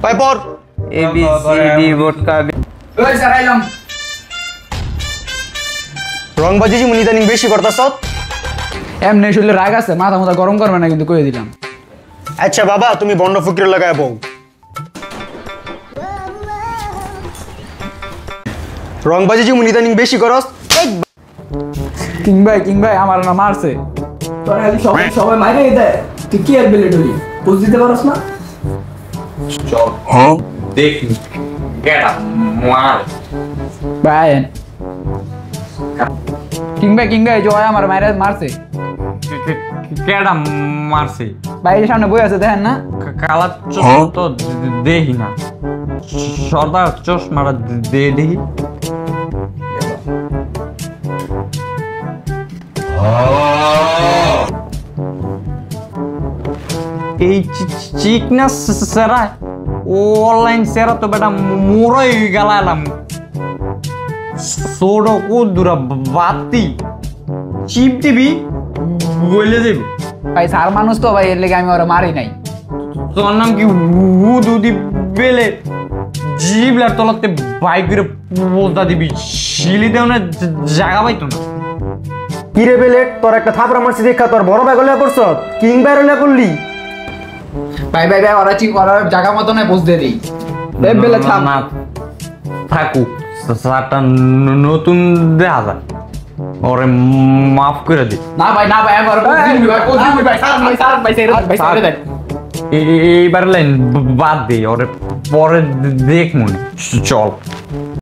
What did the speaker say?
ভাই পর A B C D ভোটকা ওই স্যার আইলাম রংবাজি যে মুনি দানিং বেশি করতাছ এমনি শুনলে রাগ আছে মাথা মাথা গরম করবে না কিন্তু কয়ে দিলাম আচ্ছা বাবা তুমি বন্ড ফকির লাগায় বউ রংবাজি যে মুনি দানিং বেশি করস কিং ভাই আমার না মারছে তোরা খালি সবাই মাইরে দেয় তুই কি আর বেলে ঢুলি বুঝ দিতে পারস না চল দেখি গেটা মার ভাই কিং ভাই জয় আমার মারছে কেডা মারছে ভাই এর সামনে বই আছে দেখেন না কালা চশমা তো দেখি না সর্দার চশমাটা দেখি এই চিকনা সেরা অনলাইন সেরা তো বেটা মোরই গেলাম সোডো কুদুরা বাতি চিপ টিভি বলে দেব ভাই সার মানুষ তো ভাই এর লেগে আমি ওরা মারি নাই তোর নাম কি উদুদি বেলে জিবলার তলাতে বাইক করে বলতা দিবি শিলি দেও না জায়গা পাইতো না কি রে বেলেট তোর একটা থাপড়া মারছি দেখা তোর বড় ভাই গলে পড়ছ কিং ভাই রলে করলি ভাই ওরা জায়গা মতো না বুঝতে দিই বেলে থাম না থাকুক সারটা নতুন দেখা যায় ওরে মাফ করে দে না ভাই আমি ওরা ভাই দেন এইবার লাইন বাদ দে ওরে পরে দেখ মনে চল